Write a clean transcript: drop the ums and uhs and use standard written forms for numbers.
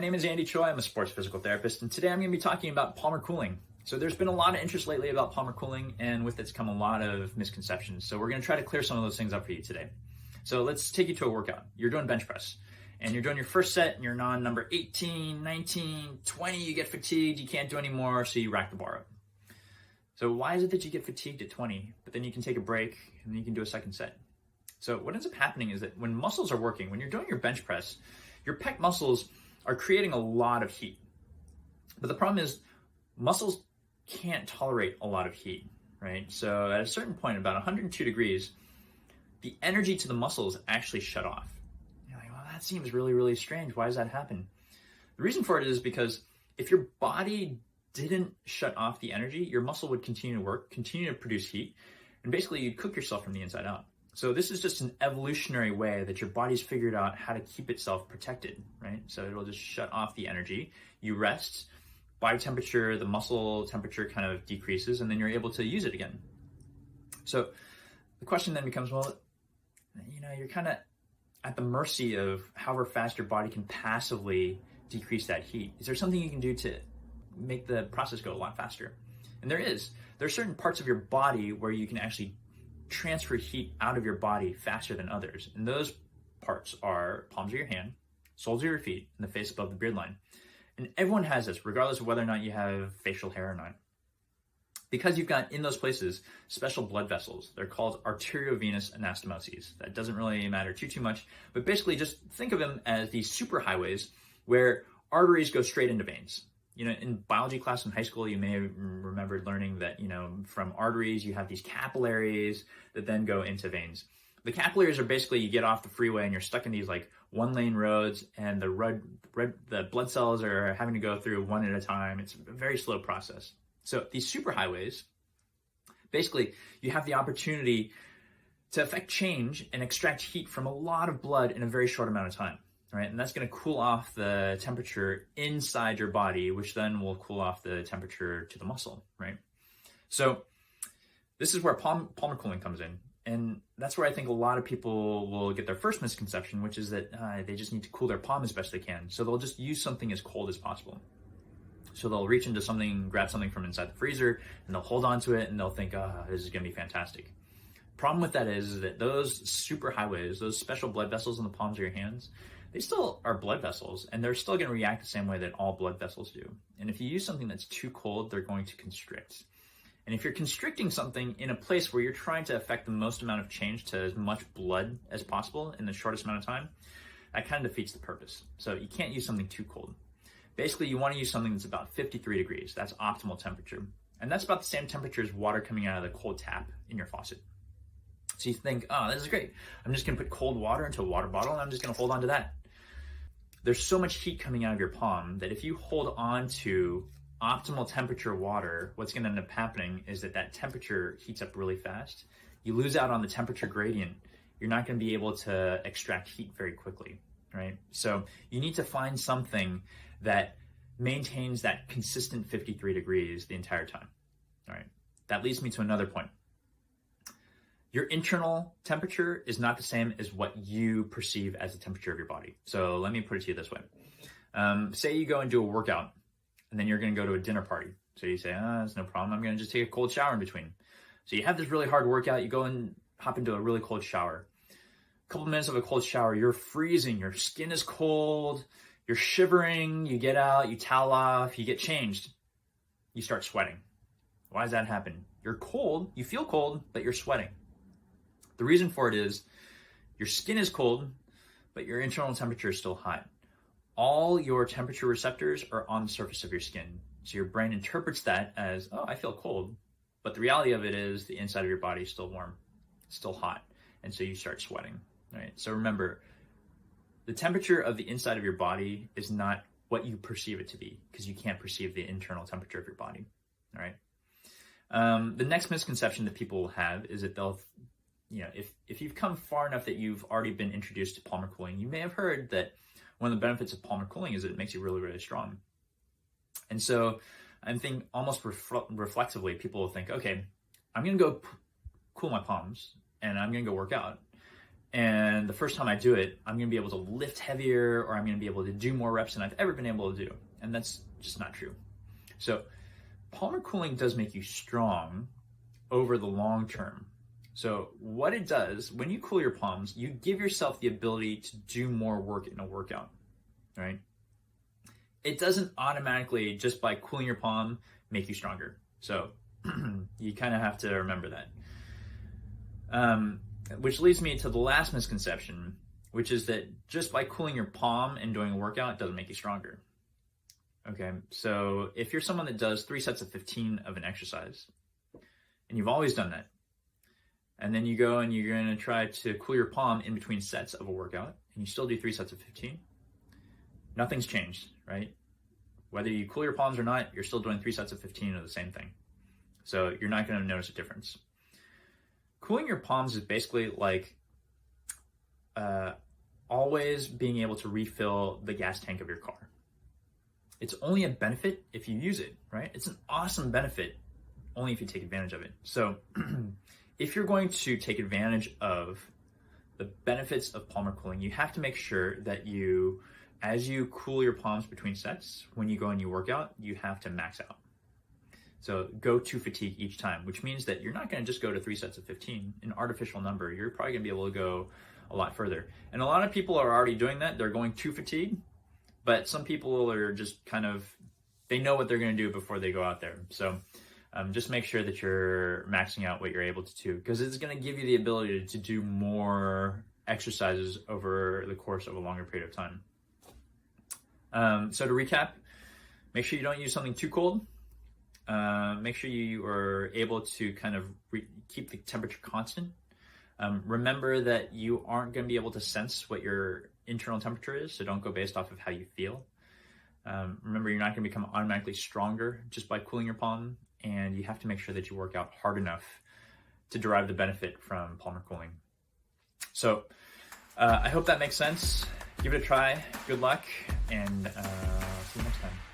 name is Andy Choi. I'm a sports physical therapist, and today I'm going to be talking about palmar cooling. So there's been a lot of interest lately about palmar cooling, and with it's come a lot of misconceptions. So we're going to try to clear some of those things up for you today. So let's take you to a workout. You're doing bench press, and you're doing your first set, and you're on number 18, 19, 20, you get fatigued, you can't do any more, so you rack the bar up. So why is it that you get fatigued at 20, but then you can take a break, and then you can do a second set? So what ends up happening is that when muscles are working, when you're doing your bench press, your pec muscles are creating a lot of heat. But the problem is muscles can't tolerate a lot of heat, right? So at a certain point, about 102 degrees, the energy to the muscles actually shut off. You're like, well, that seems really, really strange. Why does that happen? The reason for it is because if your body didn't shut off the energy, your muscle would continue to work, continue to produce heat, and basically you'd cook yourself from the inside out. So this is just an evolutionary way that your body's figured out how to keep itself protected, right? So it'll just shut off the energy. You rest, body temperature, the muscle temperature kind of decreases, and then you're able to use it again. So the question then becomes, well, you're kind of at the mercy of however fast your body can passively decrease that heat. Is there something you can do to make the process go a lot faster? And there is. There are certain parts of your body where you can actually transfer heat out of your body faster than others. And those parts are palms of your hand, soles of your feet, and the face above the beard line. And everyone has this, regardless of whether or not you have facial hair or not. Because you've got in those places special blood vessels. They're called arteriovenous anastomoses. That doesn't really matter too much, but basically just think of them as these superhighways where arteries go straight into veins. In biology class in high school, you may have remembered learning that, from arteries, you have these capillaries that then go into veins. The capillaries are basically, you get off the freeway and you're stuck in these like one-lane roads, and the blood cells are having to go through one at a time. It's a very slow process. So these superhighways, basically, you have the opportunity to affect change and extract heat from a lot of blood in a very short amount of time. Right, and that's going to cool off the temperature inside your body, which then will cool off the temperature to the muscle, right? So this is where palmar cooling comes in. And that's where I think a lot of people will get their first misconception, which is that they just need to cool their palm as best they can. So they'll just use something as cold as possible. So they'll reach into something, grab something from inside the freezer, and they'll hold on to it, and they'll think, this is going to be fantastic. Problem with that is that those superhighways, those special blood vessels in the palms of your hands, they still are blood vessels, and they're still going to react the same way that all blood vessels do. And if you use something that's too cold, they're going to constrict. And if you're constricting something in a place where you're trying to affect the most amount of change to as much blood as possible in the shortest amount of time, that kind of defeats the purpose. So you can't use something too cold. Basically, you want to use something that's about 53 degrees. That's optimal temperature. And that's about the same temperature as water coming out of the cold tap in your faucet. So you think, this is great. I'm just going to put cold water into a water bottle, and I'm just going to hold on to that. There's so much heat coming out of your palm that if you hold on to optimal temperature water, what's going to end up happening is that temperature heats up really fast. You lose out on the temperature gradient. You're not going to be able to extract heat very quickly, right? So you need to find something that maintains that consistent 53 degrees the entire time, all right? That leads me to another point. Your internal temperature is not the same as what you perceive as the temperature of your body. So let me put it to you this way. Say you go and do a workout, and then you're going to go to a dinner party. So you say, that's no problem. I'm going to just take a cold shower in between. So you have this really hard workout. You go and hop into a really cold shower. A couple minutes of a cold shower, you're freezing. Your skin is cold. You're shivering. You get out. You towel off. You get changed. You start sweating. Why does that happen? You're cold. You feel cold, but you're sweating. The reason for it is your skin is cold, but your internal temperature is still hot. All your temperature receptors are on the surface of your skin. So your brain interprets that as, I feel cold. But the reality of it is the inside of your body is still warm, still hot. And so you start sweating, right? So remember, the temperature of the inside of your body is not what you perceive it to be, because you can't perceive the internal temperature of your body, all right? The next misconception that people will have is that they'll, if you've come far enough that you've already been introduced to palmar cooling, you may have heard that one of the benefits of palmar cooling is that it makes you really, really strong. And so I think almost reflexively, people will think, okay, I'm going to go cool my palms, and I'm going to go work out. And the first time I do it, I'm gonna be able to lift heavier, or I'm gonna be able to do more reps than I've ever been able to do. And that's just not true. So palmar cooling does make you strong over the long term. So what it does, when you cool your palms, you give yourself the ability to do more work in a workout, right? It doesn't automatically, just by cooling your palm, make you stronger. So you kind of have to remember that. Which leads me to the last misconception, which is that just by cooling your palm and doing a workout doesn't make you stronger. Okay, so if you're someone that does 3 sets of 15 of an exercise, and you've always done that, and then you go and you're going to try to cool your palm in between sets of a workout, and you still do 3 sets of 15, nothing's changed, right? Whether you cool your palms or not, you're still doing 3 sets of 15 of the same thing. So you're not going to notice a difference. Cooling your palms is basically like always being able to refill the gas tank of your car. It's only a benefit if you use it, right? It's an awesome benefit only if you take advantage of it. So if you're going to take advantage of the benefits of palmar cooling, you have to make sure that you, as you cool your palms between sets, when you go and you work out, you have to max out. So go to fatigue each time, which means that you're not going to just go to 3 sets of 15, an artificial number. You're probably going to be able to go a lot further. And a lot of people are already doing that. They're going to fatigue, but some people are just kind of, they know what they're going to do before they go out there. So just make sure that you're maxing out what you're able to do, because it's going to give you the ability to do more exercises over the course of a longer period of time. So to recap, make sure you don't use something too cold. Make sure you are able to kind of keep the temperature constant. Remember that you aren't going to be able to sense what your internal temperature is, so don't go based off of how you feel. Remember, you're not going to become automatically stronger just by cooling your palm, and you have to make sure that you work out hard enough to derive the benefit from palmar cooling. So I hope that makes sense. Give it a try. Good luck, and see you next time.